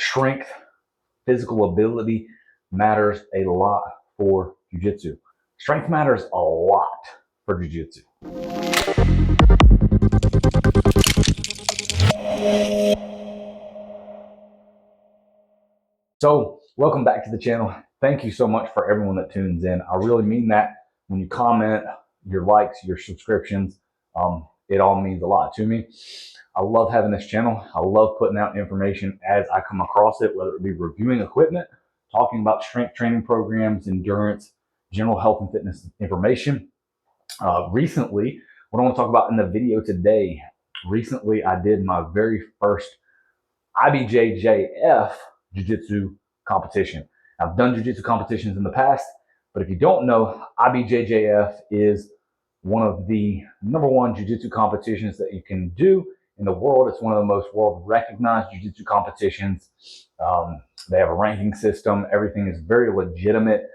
Strength, physical ability matters a lot for jiu-jitsu. Strength matters a lot for jiu-jitsu. So welcome back to the channel. Thank you so much for everyone that tunes in. I really mean that. When you comment, your likes, your subscriptions, it all means a lot to me. I love having this channel. I love putting out information as I come across it, whether it be reviewing equipment, talking about strength training programs, endurance, general health and fitness information. Recently, what I want to talk about in the video today, recently I did my very first ibjjf jiu-jitsu competition. I've done jiu-jitsu competitions in the past, but if you don't know, ibjjf is one of the #1 jiu-jitsu competitions that you can do in the world. It's one of the most world-recognized jiu-jitsu competitions. They have a ranking system. Everything is very legitimate.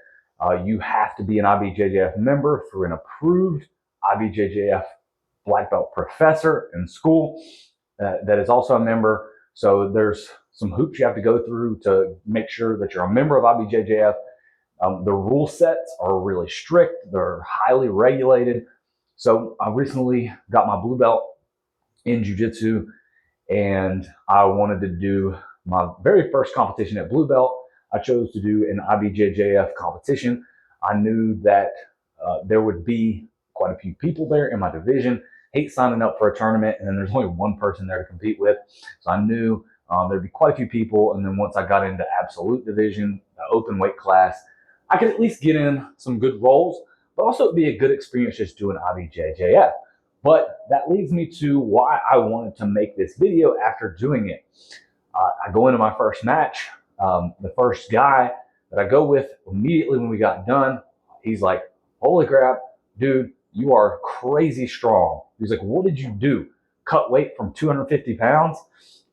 You have to be an ibjjf member through an approved ibjjf black belt professor in school that is also a member. So there's some hoops you have to go through to make sure that you're a member of ibjjf. The rule sets are really strict. They're highly regulated. So I recently got my blue belt in jiu-jitsu, and I wanted to do my very first competition at blue belt. I chose to do an ibjjf competition. I knew that there would be quite a few people there in my division. Hate signing up for a tournament and then there's only one person there to compete with. So I knew there'd be quite a few people. And then once I got into absolute division, the open weight class, I could at least get in some good roles, but also it'd be a good experience just doing ibjjf. But that leads me to why I wanted to make this video after doing it. I go into my first match. The first guy that I go with, immediately when we got done, he's like, "Holy crap, dude, you are crazy strong." He's like, "What did you do? Cut weight from 250 pounds?"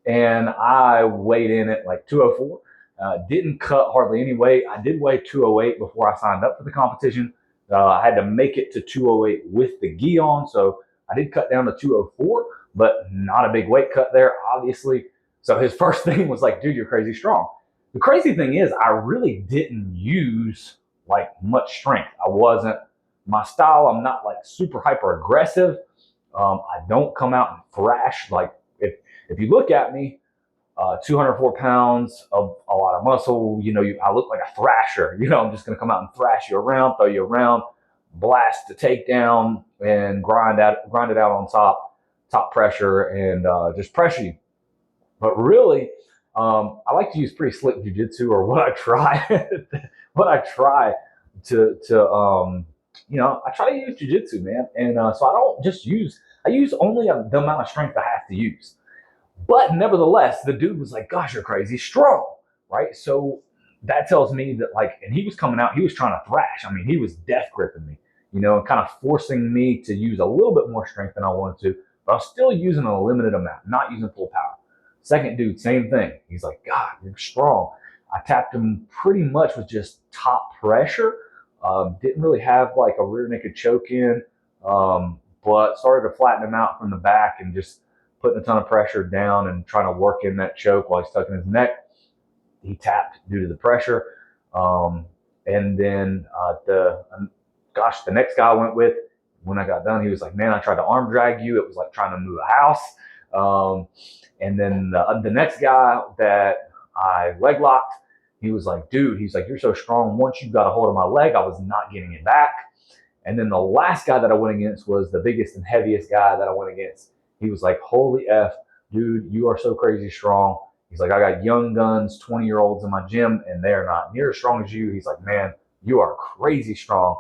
And I weighed in at like 204. Didn't cut hardly any weight. I did weigh 208 before I signed up for the competition. I had to make it to 208 with the gi on, so I did cut down to 204, but not a big weight cut there, obviously. So his first thing was like, "Dude, you're crazy strong." The crazy thing is, I really didn't use like much strength. I wasn't, my style, I'm not like super hyper aggressive. I don't come out and thrash. Like if you look at me, 204 pounds of a lot of muscle, I look like a thrasher. I'm just going to come out and thrash you around, throw you around, blast the takedown, and grind it out on top pressure, and just pressure you. But really, I like to use pretty slick jiu-jitsu, or what I try, I try to use jiu-jitsu, man. And so I don't just I use only the amount of strength I have to use. But nevertheless, the dude was like, "Gosh, you're crazy strong," right? So that tells me that, like, and he was coming out, he was trying to thrash. I mean, he was death gripping me, and kind of forcing me to use a little bit more strength than I wanted to, but I was still using a limited amount, not using full power. Second dude, same thing. He's like, "God, you're strong." I tapped him pretty much with just top pressure. Didn't really have like a rear naked choke in, but started to flatten him out from the back and just putting a ton of pressure down and trying to work in that choke while he's tucking his neck. He tapped due to the pressure. And then the next guy I went with, when I got done, he was like, "Man, I tried to arm drag you. It was like trying to move a house." And then the next guy that I leg locked, he was like, "Dude," he's like, "you're so strong. Once you got a hold of my leg, I was not getting it back." And then the last guy that I went against was the biggest and heaviest guy that I went against. He was like, "Holy F, dude, you are so crazy strong." He's like, "I got young guns, 20-year-olds in my gym, and they're not near as strong as you." He's like, "Man, you are crazy strong."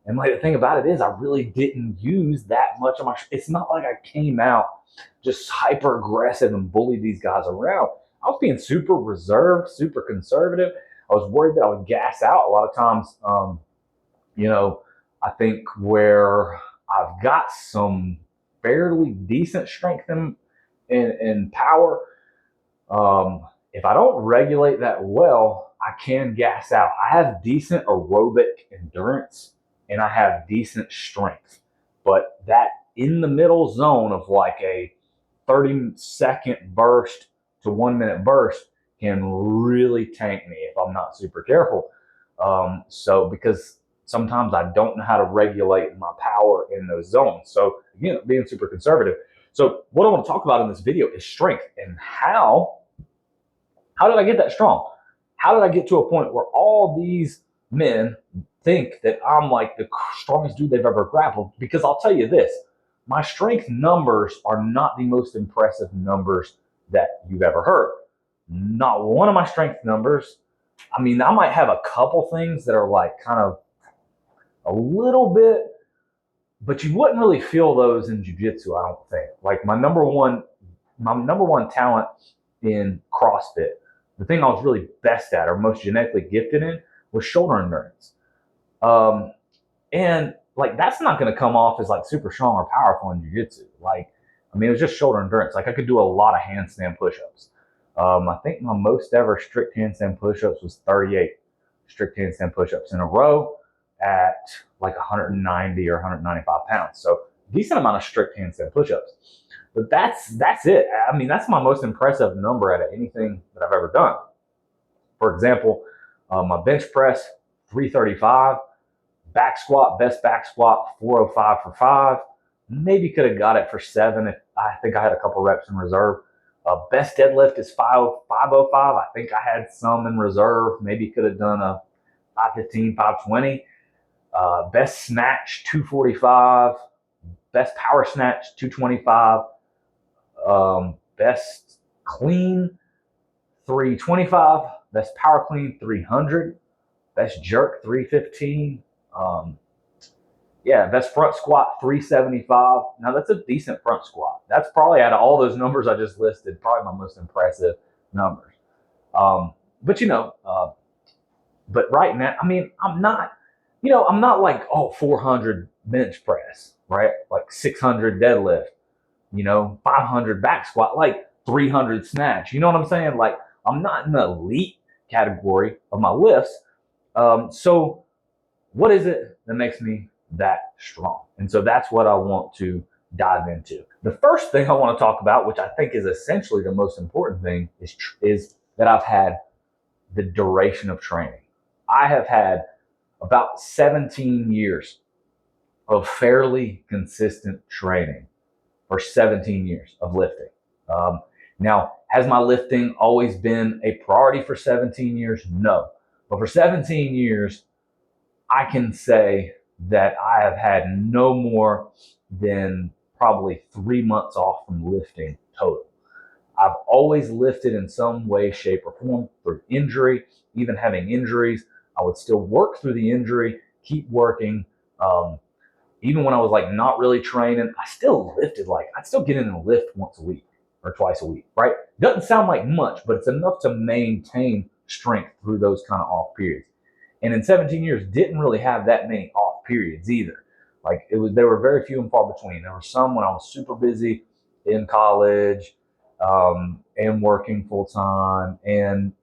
And like the thing about it is, I really didn't use that much of it's not like I came out just hyper aggressive and bullied these guys around. I was being super reserved, super conservative. I was worried that I would gas out a lot of times. I think where I've got some fairly decent strength and power, if I don't regulate that well, I can gas out. I have decent aerobic endurance and I have decent strength, but that in the middle zone of like a 30-second burst to 1-minute burst can really tank me if I'm not super careful. So because sometimes I don't know how to regulate my power in those zones. So again, being super conservative. So what I want to talk about in this video is strength and how did I get that strong? How did I get to a point where all these men think that I'm like the strongest dude they've ever grappled? Because I'll tell you this, my strength numbers are not the most impressive numbers that you've ever heard. Not one of my strength numbers. I mean, I might have a couple things that are like kind of a little bit, but you wouldn't really feel those in jiu-jitsu, I don't think. Like my number one talent in CrossFit, the thing I was really best at or most genetically gifted in was shoulder endurance. And like that's not going to come off as like super strong or powerful in jiu-jitsu. Like, I mean, it was just shoulder endurance. Like I could do a lot of handstand push-ups. I think my most ever strict handstand push-ups was 38 strict handstand push-ups in a row at like 190 or 195 pounds. So decent amount of strict handstand push-ups. But that's it. I mean, that's my most impressive number out of anything that I've ever done. For example, my bench press, 335. Back squat, best back squat, 405 for 5. Maybe could have got it for 7 if I think I had a couple reps in reserve. Best deadlift is 505. I think I had some in reserve. Maybe could have done a 515, 520. Best snatch, 245. Best power snatch, 225. Best clean, 325. Best power clean, 300. Best jerk, 315. Best front squat, 375. Now that's a decent front squat. That's probably out of all those numbers I just listed, probably my most impressive numbers. But right now, I mean, I'm not like, 400 bench press, right? Like 600 deadlift, 500 back squat, like 300 snatch. You know what I'm saying? Like I'm not in the elite category of my lifts. So what is it that makes me that strong? And so that's what I want to dive into. The first thing I want to talk about, which I think is essentially the most important thing, is that I've had the duration of training. I have had about 17 years of fairly consistent training for 17 years of lifting. Now, has my lifting always been a priority for 17 years? No. But for 17 years, I can say that I have had no more than probably 3 months off from lifting total. I've always lifted in some way, shape, or form through injury. Even having injuries, I would still work through the injury, keep working. Even when I was like not really training, I still lifted. Like I'd still get in and lift once a week or twice a week, right? Doesn't sound like much, but it's enough to maintain strength through those kind of off periods. And in 17 years, didn't really have that many off periods either. Like there were very few and far between. There were some when I was super busy in college, and working full time and,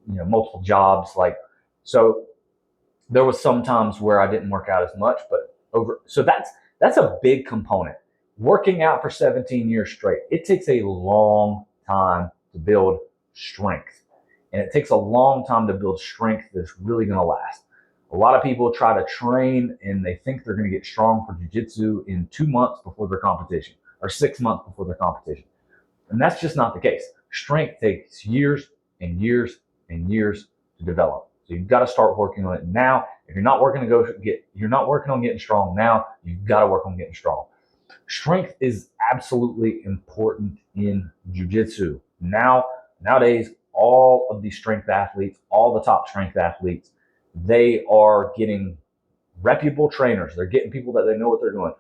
multiple jobs. So there was some times where I didn't work out as much, so that's a big component. Working out for 17 years straight, it takes a long time to build strength. And it takes a long time to build strength that's really going to last. A lot of people try to train and they think they're going to get strong for jiu-jitsu in 2 months before their competition or 6 months before their competition. And that's just not the case. Strength takes years and years and years to develop. So you've got to start working on it now. If you're not working on getting strong now, you've got to work on getting strong. Strength is absolutely important in jiu-jitsu. Nowadays, all of these strength athletes, all the top strength athletes, they are getting reputable trainers. They're getting people that they know what they're doing.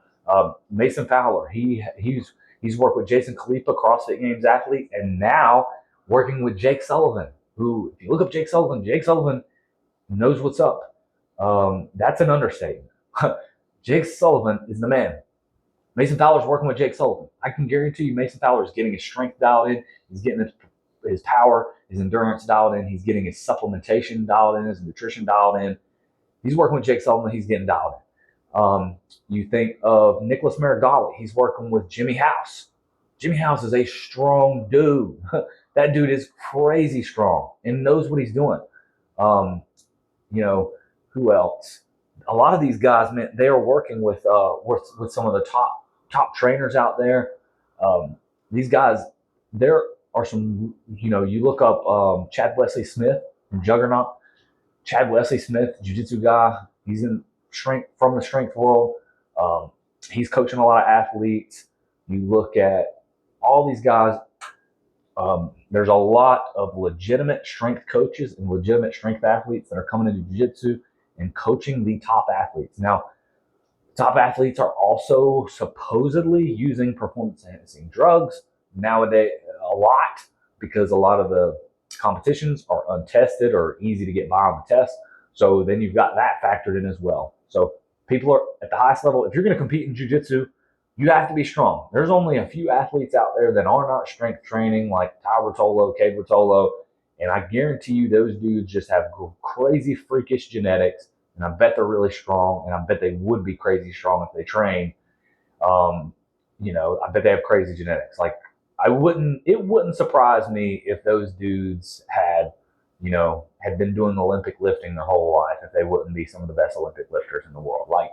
Mason Fowler, he's worked with Jason Khalipa, CrossFit Games athlete, and now working with Jake Sullivan, who, if you look up Jake Sullivan knows what's up. That's an understatement. Jake Sullivan is the man. Mason Fowler's working with Jake Sullivan. I can guarantee you Mason Fowler is getting his strength dialed in. He's getting his power, his endurance dialed in. He's getting his supplementation dialed in, his nutrition dialed in. He's working with Jake Sullivan. He's getting dialed in. You think of Nicholas Marigali. He's working with Jimmy House. Jimmy House is a strong dude. That dude is crazy strong and knows what he's doing. Um, you know, who else? A lot of these guys, man, they are working with some of the top trainers out there. These guys, there are some. You look up Chad Wesley Smith from Juggernaut. Chad Wesley Smith, jiu-jitsu guy. He's in strength from the strength world. Um, he's coaching a lot of athletes. You look at all these guys. There's a lot of legitimate strength coaches and legitimate strength athletes that are coming into jiu-jitsu and coaching the top athletes. Now, top athletes are also supposedly using performance-enhancing drugs nowadays a lot, because a lot of the competitions are untested or easy to get by on the test. So then you've got that factored in as well. So people are at the highest level. If you're going to compete in jiu-jitsu, you have to be strong. There's only a few athletes out there that are not strength training, like Ty Rotolo, Cade Rotolo, and I guarantee you those dudes just have crazy freakish genetics, and I bet they're really strong, and I bet they would be crazy strong if they train. I bet they have crazy genetics. Like, it wouldn't surprise me if those dudes had been doing Olympic lifting their whole life, if they wouldn't be some of the best Olympic lifters in the world. Like,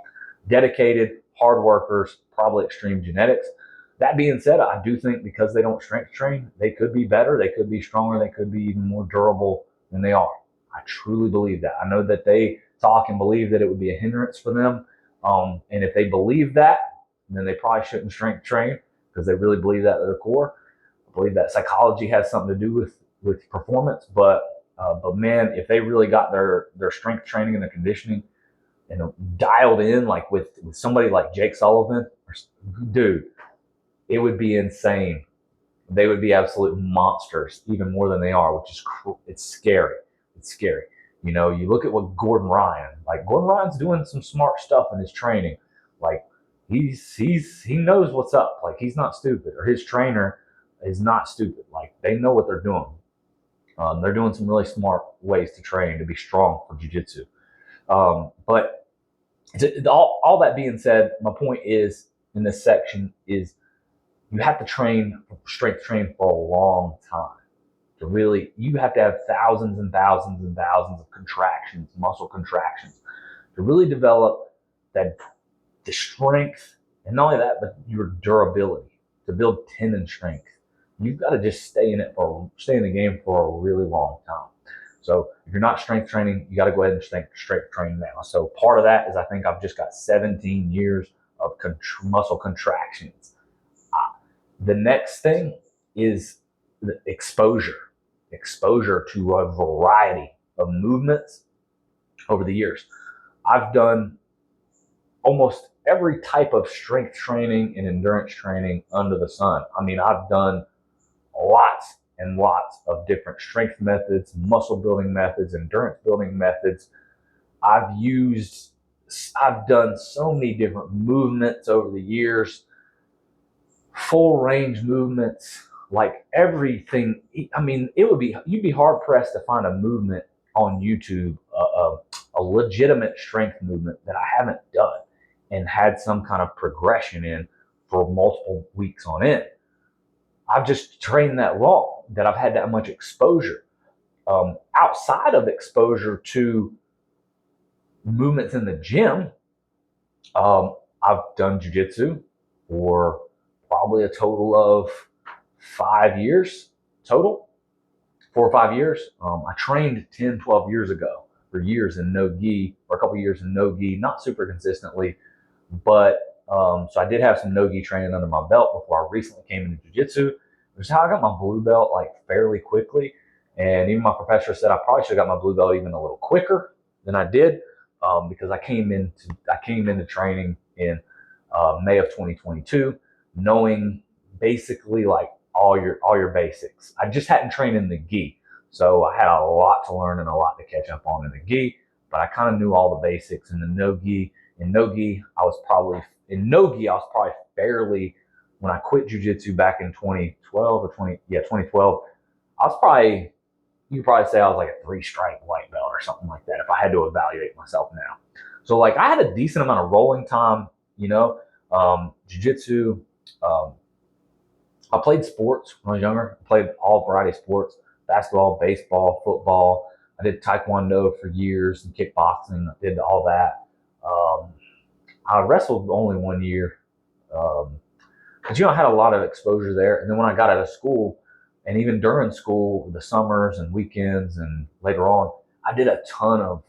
dedicated, hard workers, probably extreme genetics. That being said, I do think because they don't strength train, they could be better, they could be stronger, they could be even more durable than they are. I truly believe that. I know that they talk and believe that it would be a hindrance for them. And if they believe that, then they probably shouldn't strength train, because they really believe that at their core. I believe that psychology has something to do with performance. But man, if they really got their strength training and their conditioning and dialed in, like with somebody like Jake Sullivan, dude, it would be insane. They would be absolute monsters, even more than they are, which is it's scary. It's scary. You look at what Gordon Ryan's doing some smart stuff in his training. Like, he knows what's up. Like, he's not stupid, or his trainer is not stupid. Like, they know what they're doing. They're doing some really smart ways to train to be strong for jiu-jitsu. But all that being said, my point is in this section is you have to strength train for a long time. You have to have thousands and thousands and thousands of contractions, muscle contractions, to really develop the strength, and not only that, but your durability, to build tendon strength. You've got to just stay in the game for a really long time. So if you're not strength training, you got to go ahead and strength train now. So part of that is, I think I've just got 17 years of muscle contractions. The next thing is the exposure to a variety of movements over the years. I've done almost every type of strength training and endurance training under the sun. I mean, I've done lots and lots of different strength methods, muscle building methods, endurance building methods. I've done so many different movements over the years, full range movements, like everything. I mean, you'd be hard pressed to find a movement on YouTube, a legitimate strength movement that I haven't done and had some kind of progression in for multiple weeks on end. I've just trained that long, that I've had that much exposure. Outside of exposure to movements in the gym, I've done jiu-jitsu for probably a total of 5 years total, 4 or 5 years. I trained 10, 12 years ago for years in no gi, or a couple years in no gi, not super consistently, but so I did have some no gi training under my belt before I recently came into jiu-jitsu. Which is how I got my blue belt, like, fairly quickly. And even my professor said I probably should have got my blue belt even a little quicker than I did, because I came into training in May of 2022, knowing basically like all your basics. I just hadn't trained in the gi, so I had a lot to learn and a lot to catch up on in the gi. But I kind of knew all the basics in the no gi. In no gi, I was probably fairly. When I quit jiu-jitsu back in 2012, I was probably, you could probably say I was like a 3-stripe white belt or something like that if I had to evaluate myself now. So, like, I had a decent amount of rolling time, jiu-jitsu, I played sports when I was younger. I played all variety of sports: basketball, baseball, football. I did taekwondo for years and kickboxing. I did all that. Um, I wrestled only 1 year, but I had a lot of exposure there. And then when I got out of school, and even during school, the summers and weekends, and later on, I did a ton of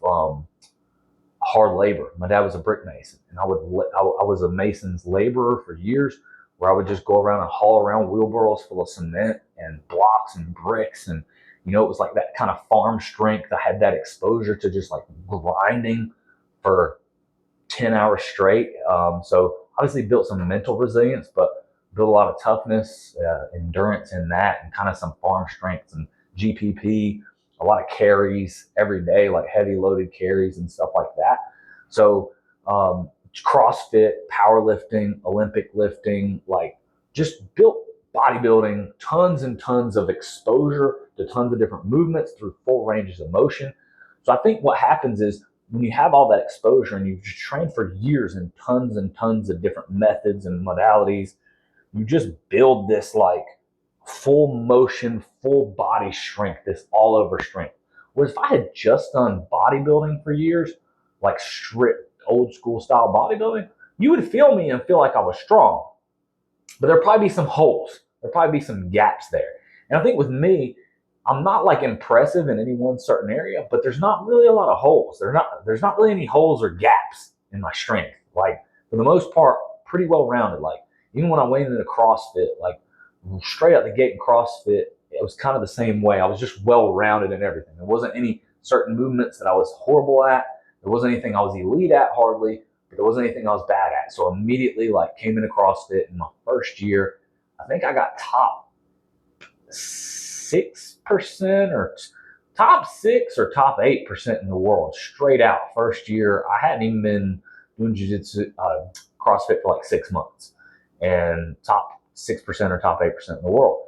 hard labor. My dad was a brick mason, and I was a mason's laborer for years, where I would just go around and haul around wheelbarrows full of cement and blocks and bricks, and it was like that kind of farm strength. I had that exposure to just like grinding for 10 hours straight. So obviously built some mental resilience, but built a lot of toughness, endurance in that, and kind of some farm strengths and GPP, a lot of carries every day, like heavy loaded carries and stuff like that. So CrossFit, powerlifting, Olympic lifting, like just built bodybuilding, tons and tons of exposure to tons of different movements through full ranges of motion. So I think what happens is when you have all that exposure and you've trained for years in tons and tons of different methods and modalities, you just build this like full motion, full body strength, this all over strength. Whereas if I had just done bodybuilding for years, like strict old school style bodybuilding, you would feel me and feel like I was strong. But there'd probably be some holes. There'd probably be some gaps there. And I think with me, I'm not like impressive in any one certain area, but there's not really a lot of holes. There's not really any holes or gaps in my strength. Like for the most part, pretty well rounded. Like even when I went into CrossFit, like straight out the gate in CrossFit, it was kind of the same way. I was just well rounded in everything. There wasn't any certain movements that I was horrible at. There wasn't anything I was elite at hardly, but there wasn't anything I was bad at. So immediately like came into CrossFit in my first year. I think I got top 6% or top 6 or top 8% in the world straight out. First year, I hadn't even been doing jiu-jitsu, CrossFit for like 6 months, and top 6% or top 8% in the world.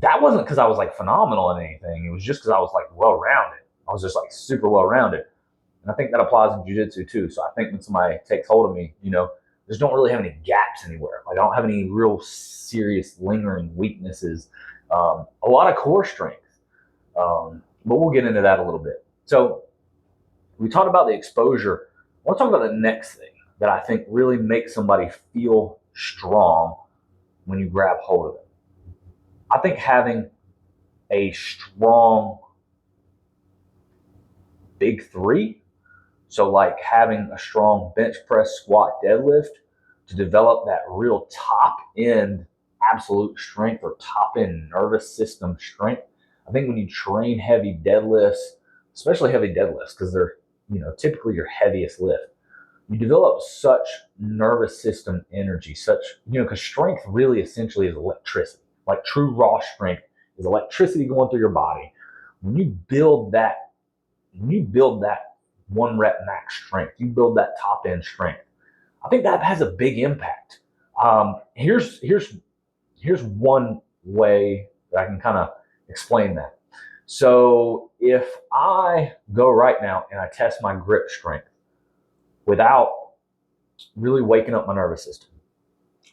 That wasn't because I was like phenomenal in anything. It was just because I was like well-rounded. I was just like super well-rounded. And I think that applies in jiu-jitsu too. So I think when somebody takes hold of me, just don't really have any gaps anywhere. Like I don't have any real serious lingering weaknesses. A lot of core strength. But we'll get into that a little bit. So we talked about the exposure. I want to talk about the next thing that I think really makes somebody feel strong when you grab hold of it. I think having a strong big three, so like having a strong bench press, squat, deadlift, to develop that real top end absolute strength or top end nervous system strength. I think when you train heavy deadlifts, especially heavy deadlifts, because they're typically your heaviest lift, you develop such nervous system energy, because strength really essentially is electricity. Like true raw strength is electricity going through your body. When you build that 1 rep max strength, you build that top end strength, I think that has a big impact. Here's one way that I can kind of explain that. So if I go right now and I test my grip strength without really waking up my nervous system,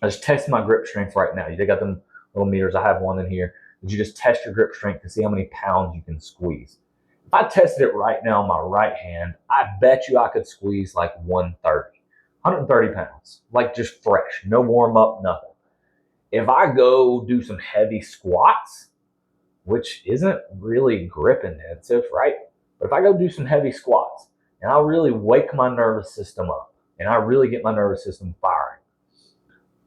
I just test my grip strength right now. You got them little meters. I have one in here. You just test your grip strength to see how many pounds you can squeeze. If I tested it right now on my right hand, I bet you I could squeeze like 130 pounds, like just fresh, no warm up, nothing. If I go do some heavy squats, which isn't really grip intensive, right? But if I go do some heavy squats and I really wake my nervous system up and I really get my nervous system firing,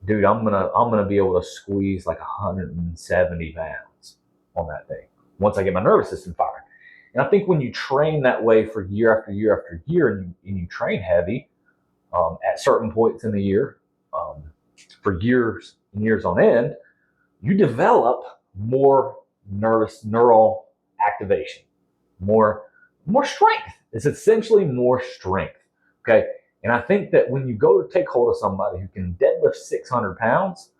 dude, I'm gonna be able to squeeze like 170 pounds on that thing once I get my nervous system firing. And I think when you train that way for year after year after year, and you train heavy at certain points in the year for years and years on end, you develop more neural activation, more strength. It's essentially more strength. Okay. And I think that when you go to take hold of somebody who can deadlift 600 pounds,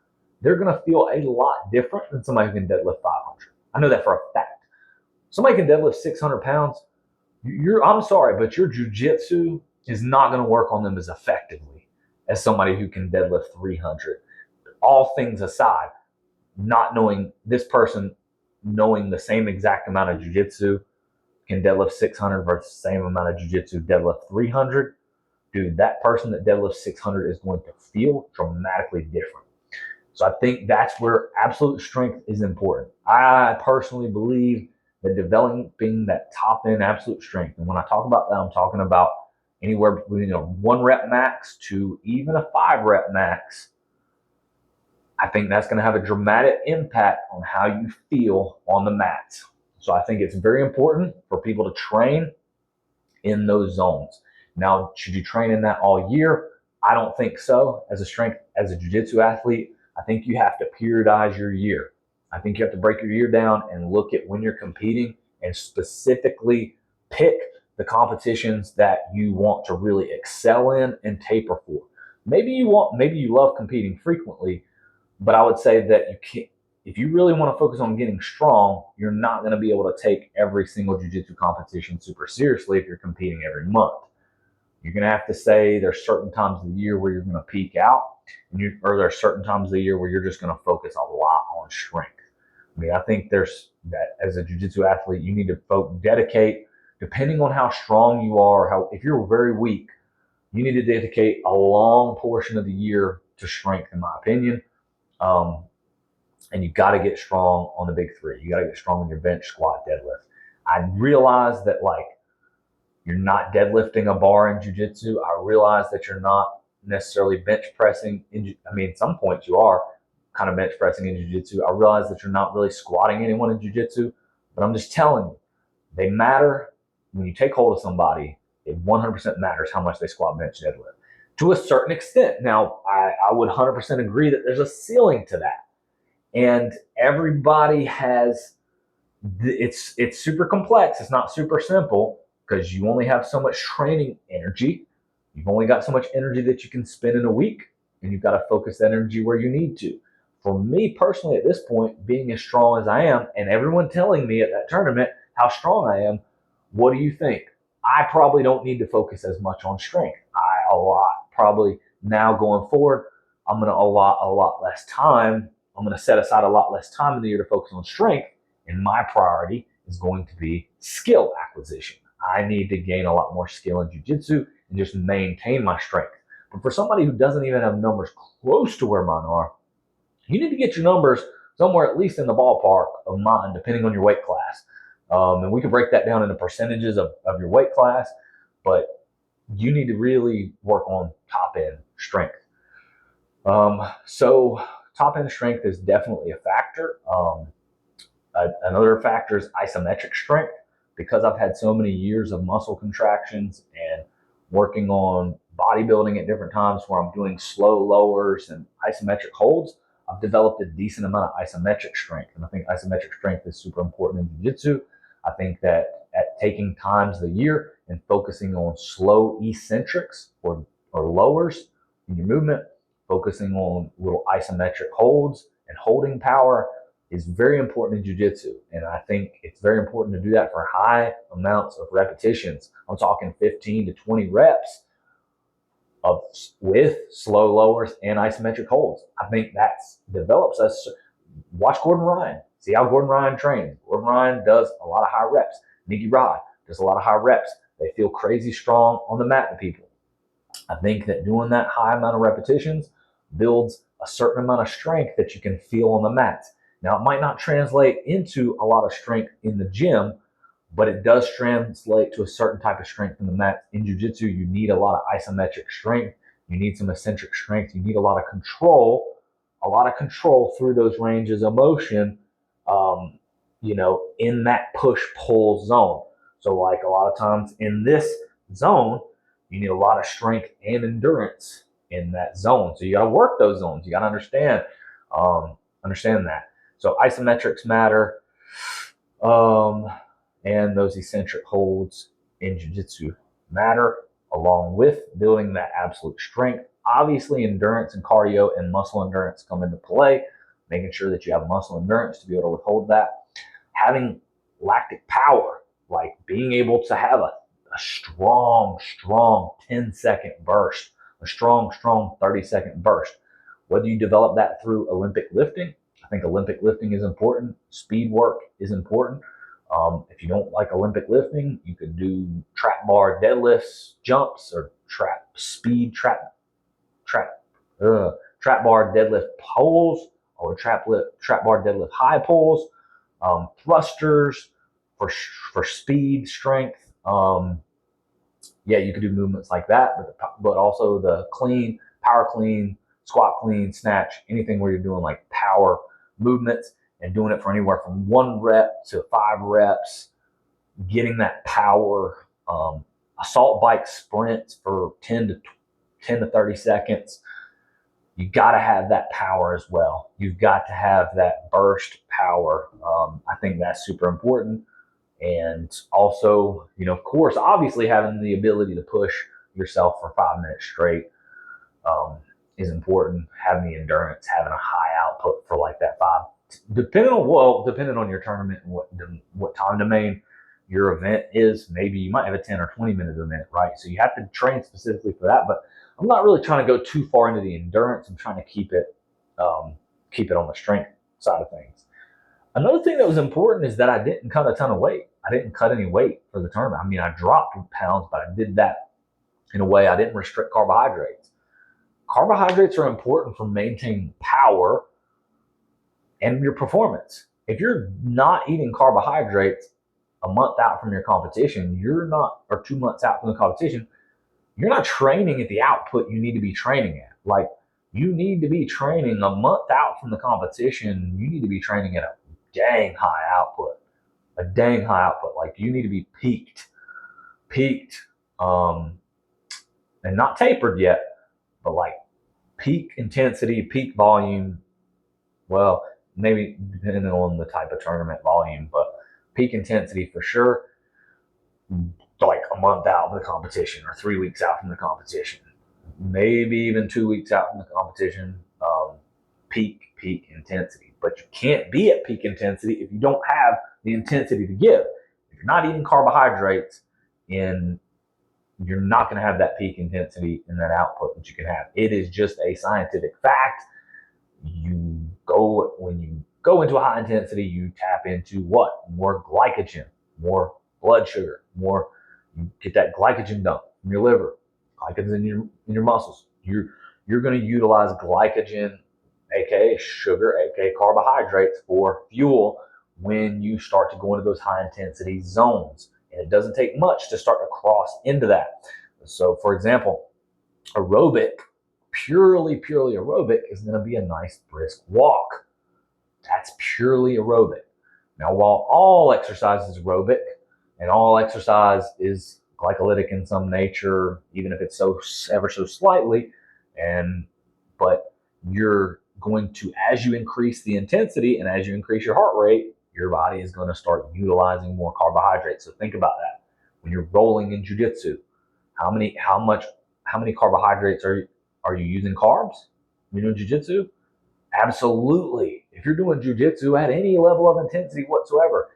they're going to feel a lot different than somebody who can deadlift 500. I know that for a fact. Somebody can deadlift 600 pounds. I'm sorry, but your jujitsu is not going to work on them as effectively as somebody who can deadlift 300. All things aside, not knowing this person knowing the same exact amount of jiu-jitsu can deadlift 600 versus the same amount of jiu-jitsu deadlift 300. Dude, that person that deadlifts 600 is going to feel dramatically different. So I think that's where absolute strength is important. I personally believe that developing that top end absolute strength, and when I talk about that, I'm talking about anywhere between 1 rep max to even a 5 rep max. I think that's going to have a dramatic impact on how you feel on the mats. So I think it's very important for people to train in those zones. Now, should you train in that all year? I don't think so. As a jiu-jitsu athlete, I think you have to periodize your year. I think you have to break your year down and look at when you're competing and specifically pick the competitions that you want to really excel in and taper for. Maybe you love competing frequently, but I would say that you can't. If you really want to focus on getting strong, you're not going to be able to take every single jiu-jitsu competition super seriously if you're competing every month. You're going to have to say there's certain times of the year where you're going to peak out, or there's certain times of the year where you're just going to focus a lot on strength. I mean, I think there's that as a jiu-jitsu athlete, you need to dedicate, depending on how strong you are, if you're very weak, you need to dedicate a long portion of the year to strength, in my opinion. And you got to get strong on the big three. You got to get strong in your bench, squat, deadlift. I realize that you're not deadlifting a bar in jiu-jitsu. I realize that you're not necessarily bench pressing. Some points you are kind of bench pressing in jiu-jitsu. I realize that you're not really squatting anyone in jiu-jitsu, but I'm just telling you, they matter. When you take hold of somebody, it 100% matters how much they squat, bench, deadlift. To a certain extent. Now, I would 100% agree that there's a ceiling to that. And everybody has, it's super complex. It's not super simple because you only have so much training energy. You've only got so much energy that you can spend in a week, and you've got to focus that energy where you need to. For me personally, at this point, being as strong as I am, and everyone telling me at that tournament how strong I am, what do you think? I probably don't need to focus as much on strength. Probably now going forward, I'm going to allot a lot less time. I'm going to set aside a lot less time in the year to focus on strength, and my priority is going to be skill acquisition. I need to gain a lot more skill in jiu-jitsu and just maintain my strength. But for somebody who doesn't even have numbers close to where mine are, you need to get your numbers somewhere at least in the ballpark of mine, depending on your weight class. And we can break that down into percentages of your weight class, but you need to really work on top-end strength. So top-end strength is definitely a factor. Another factor is isometric strength. Because I've had so many years of muscle contractions and working on bodybuilding at different times where I'm doing slow lowers and isometric holds, I've developed a decent amount of isometric strength. And I think isometric strength is super important in jiu-jitsu. I think that at taking times of the year and focusing on slow eccentrics or lowers in your movement, focusing on little isometric holds and holding power is very important in jiu-jitsu. And I think it's very important to do that for high amounts of repetitions. I'm talking 15 to 20 reps with slow lowers and isometric holds. I think that develops us. Watch Gordon Ryan. See how Gordon Ryan trains. Gordon Ryan does a lot of high reps. Nicky Rod does a lot of high reps. They feel crazy strong on the mat to people. I think that doing that high amount of repetitions builds a certain amount of strength that you can feel on the mats. Now, it might not translate into a lot of strength in the gym, but it does translate to a certain type of strength in the mat. In jiu-jitsu, you need a lot of isometric strength. You need some eccentric strength. You need a lot of control through those ranges of motion, in that push-pull zone. So like a lot of times in this zone, you need a lot of strength and endurance in that zone. So you got to work those zones. You got to understand that. So isometrics matter, and those eccentric holds in jiu-jitsu matter, along with building that absolute strength. Obviously, endurance and cardio and muscle endurance come into play, making sure that you have muscle endurance to be able to withhold that. Having lactic power, like being able to have a strong 10-second burst, a strong 30-second burst. Whether you develop that through Olympic lifting, I think Olympic lifting is important. Speed work is important. If you don't like Olympic lifting, you could do trap bar deadlifts, jumps, or trap bar deadlift pulls, or trap bar deadlift high pulls, thrusters for speed, strength. Yeah, you could do movements like that, but also the clean, power clean, squat clean, snatch, anything where you're doing like power movements and doing it for anywhere from 1 rep to 5 reps, getting that power. Assault bike sprints for 10 to 30 seconds. You got to have that power as well. You've got to have that burst power. I think that's super important. And also, of course, obviously having the ability to push yourself for 5 minutes straight is important. Having the endurance, having a high output for like that 5, depending on your tournament and what time domain your event is. Maybe you might have a 10 or 20-minute event, right? So you have to train specifically for that. But I'm not really trying to go too far into the endurance. I'm trying to keep it on the strength side of things. Another thing that was important is that I didn't cut a ton of weight. I didn't cut any weight for the tournament. I mean, I dropped pounds, but I did that in a way I didn't restrict carbohydrates. Carbohydrates are important for maintaining power and your performance. If you're not eating carbohydrates a month out from your competition, or 2 months out from the competition, you're not training at the output you need to be training at. Like, you need to be training a month out from the competition. You need to be training at a dang high output. Like, you need to be peaked, and not tapered yet, but like peak intensity, peak volume. Well, maybe depending on the type of tournament volume, but peak intensity for sure, like a month out from the competition or 3 weeks out from the competition, maybe even 2 weeks out from the competition. Peak intensity. But you can't be at peak intensity if you don't have the intensity to give. If you're not eating carbohydrates, and you're not going to have that peak intensity and that output that you can have. It is just a scientific fact. When you go into a high intensity, you tap into what? More glycogen, more blood sugar, you get that glycogen dump from your liver, glycogen in your muscles. You're going to utilize glycogen, aka sugar, aka carbohydrates, for fuel when you start to go into those high intensity zones. And it doesn't take much to start to cross into that. So, for example, purely aerobic is going to be a nice brisk walk. That's purely aerobic. Now, while all exercise is aerobic and all exercise is glycolytic in some nature, even if it's ever so slightly, but you're going to, as you increase the intensity and as you increase your heart rate, your body is going to start utilizing more carbohydrates. So think about that. When you're rolling in jiu-jitsu, how many carbohydrates are you using carbs when you're doing jiu-jitsu? Absolutely. If you're doing jiu-jitsu at any level of intensity whatsoever,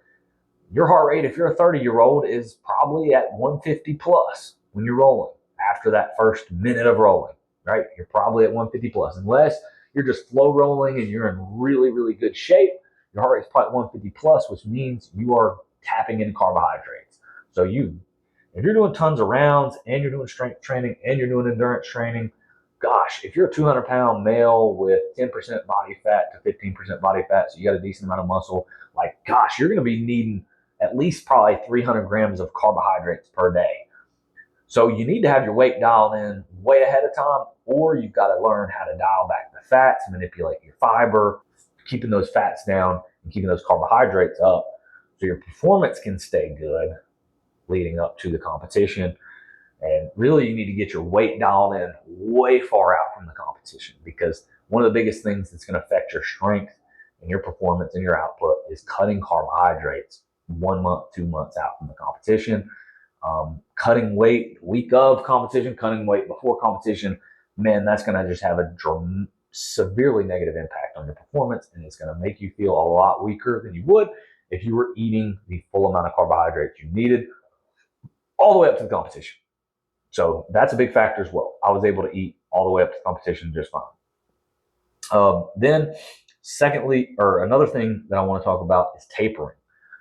your heart rate, if you're a 30-year-old, is probably at 150 plus when you're rolling after that first minute of rolling, right? You're probably at 150 plus. Unless you're just flow rolling and you're in really, really good shape, your heart rate is probably 150 plus, which means you are tapping into carbohydrates. So if you're doing tons of rounds and you're doing strength training and you're doing endurance training, gosh, if you're a 200-pound male with 10% body fat to 15% body fat, so you got a decent amount of muscle, like, gosh, you're going to be needing at least probably 300 grams of carbohydrates per day. So you need to have your weight dialed in way ahead of time, or you've got to learn how to dial back the fats, manipulate your fiber, keeping those fats down and keeping those carbohydrates up so your performance can stay good leading up to the competition. And really, you need to get your weight dialed in way far out from the competition, because one of the biggest things that's going to affect your strength and your performance and your output is cutting carbohydrates 1 month, 2 months out from the competition. Cutting weight week of competition, cutting weight before competition, man, that's going to just have a severely negative impact on your performance, and it's going to make you feel a lot weaker than you would if you were eating the full amount of carbohydrates you needed all the way up to the competition. So that's a big factor as well. I was able to eat all the way up to competition just fine. Then Secondly, or another thing that I want to talk about is tapering.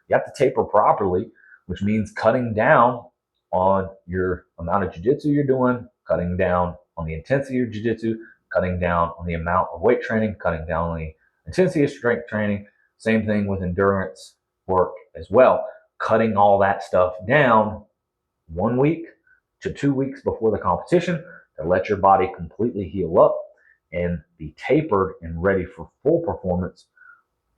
You have to taper properly, which means cutting down on your amount of jiu-jitsu you're doing, cutting down on the intensity of jiu-jitsu, cutting down on the amount of weight training, cutting down on the intensity of strength training. Same thing with endurance work as well. Cutting all that stuff down 1 week to 2 weeks before the competition to let your body completely heal up and be tapered and ready for full performance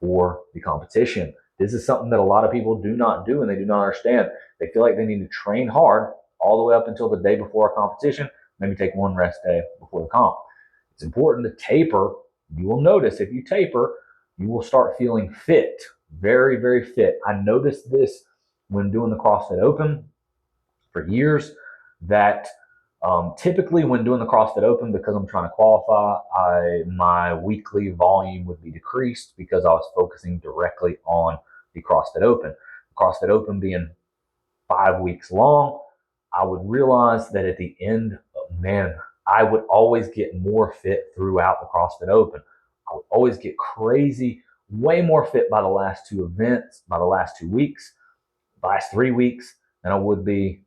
for the competition. This is something that a lot of people do not do and they do not understand. They feel like they need to train hard all the way up until the day before a competition, maybe take one rest day before the comp. It's important to taper. You will notice if you taper, you will start feeling fit, very, very fit. I noticed this when doing the CrossFit Open for years, that typically when doing the CrossFit Open, because I'm trying to qualify, my weekly volume would be decreased because I was focusing directly on the CrossFit Open. The CrossFit Open being 5 weeks long, I would realize that at the end, man, I would always get more fit throughout the CrossFit Open. I would always get crazy, way more fit by the last 2 events, by the last 2 weeks, last 3 weeks, than I would be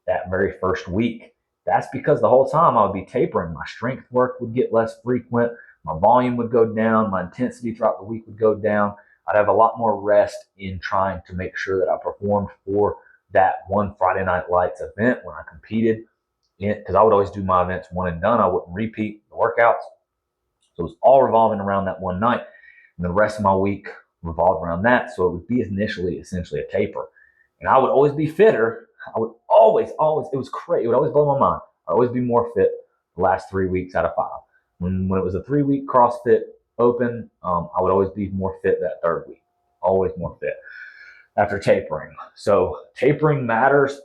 that very first week. That's because the whole time I would be tapering. My strength work would get less frequent. My volume would go down. My intensity throughout the week would go down. I'd have a lot more rest in trying to make sure that I performed for that one Friday Night Lights event when I competed in, because I would always do my events one and done. I wouldn't repeat the workouts. So it was all revolving around that one night. And the rest of my week revolved around that. So it would be initially essentially a taper. And I would always be fitter. I would always, it was crazy. It would always blow my mind. I'd always be more fit the last 3 weeks out of 5. When it was a 3-week CrossFit Open, I would always be more fit that 3rd week. Always more fit after tapering. So tapering matters.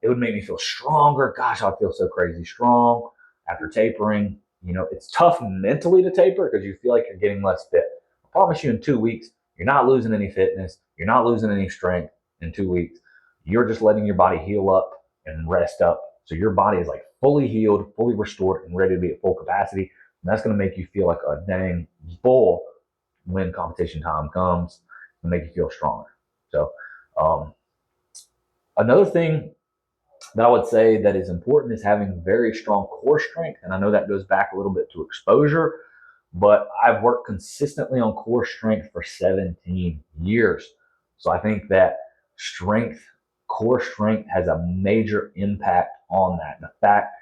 It would make me feel stronger. Gosh, I'd feel so crazy strong after tapering. You know, it's tough mentally to taper because you feel like you're getting less fit. I promise you in 2 weeks, you're not losing any fitness. You're not losing any strength in 2 weeks. You're just letting your body heal up and rest up. So your body is like fully healed, fully restored, and ready to be at full capacity. And that's going to make you feel like a dang bull when competition time comes and make you feel stronger. So another thing that I would say that is important is having very strong core strength. And I know that goes back a little bit to exposure, but I've worked consistently on core strength for 17 years. So I think that core strength has a major impact on that. The fact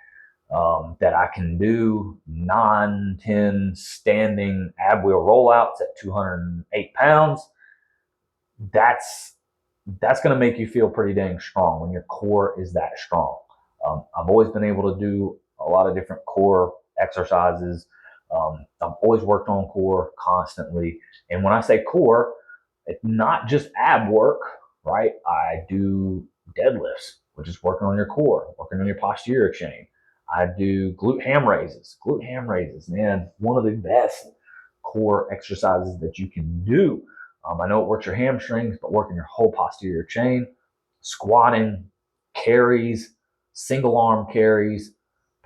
that I can do 9-10 standing ab wheel rollouts at 208 pounds, that's going to make you feel pretty dang strong when your core is that strong. I've always been able to do a lot of different core exercises. I've always worked on core constantly. And when I say core, it's not just ab work, right? I do deadlifts, which is working on your core, working on your posterior chain. I do glute ham raises. Glute ham raises, man, one of the best core exercises that you can do. I know it works your hamstrings, but working your whole posterior chain, squatting, carries, single arm carries,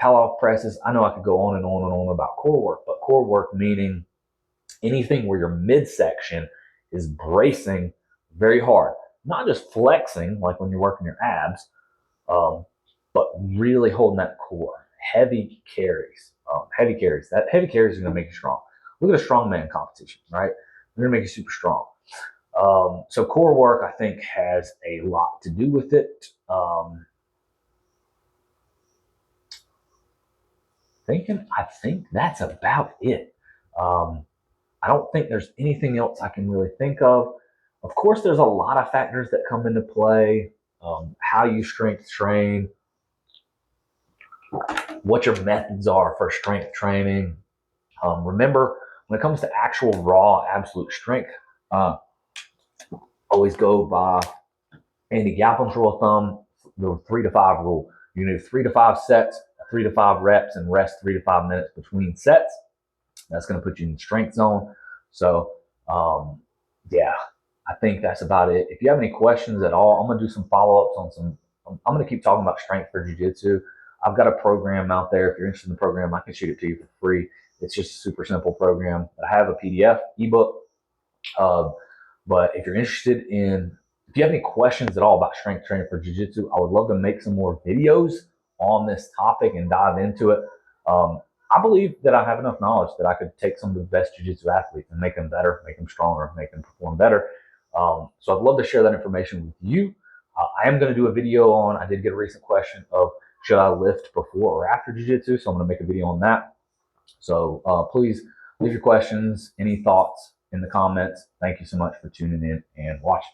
pull-off presses. I know I could go on and on and on about core work, but core work meaning anything where your midsection is bracing very hard, not just flexing like when you're working your abs, but really holding that core. Heavy carries. That heavy carries are going to make you strong. Look at a strongman competition, right? They're going to make you super strong. So core work, I think, has a lot to do with it. I think that's about it. I don't think there's anything else I can really think of. Of course, there's a lot of factors that come into play. How you strength train, what your methods are for strength training. Remember, when it comes to actual raw absolute strength, always go by Andy Galpin's rule of thumb, the 3 to 5 rule. You do 3 to 5 sets, 3 to 5 reps, and rest 3 to 5 minutes between sets. That's going to put you in the strength zone. So, yeah, I think that's about it. If you have any questions at all, I'm going to do some follow-ups on some. I'm going to keep talking about strength for jiu-jitsu. I've got a program out there. If you're interested in the program, I can shoot it to you for free. It's just a super simple program. I have a PDF ebook. But if you're interested if you have any questions at all about strength training for jiu-jitsu, I would love to make some more videos on this topic and dive into it. I believe that I have enough knowledge that I could take some of the best jiu-jitsu athletes and make them better, make them stronger, make them perform better. So I'd love to share that information with you. I am going to do a video I did get a recent question of should I lift before or after jiu-jitsu, so I'm going to make a video on that. So please leave your questions, any thoughts in the comments. Thank you so much for tuning in and watching.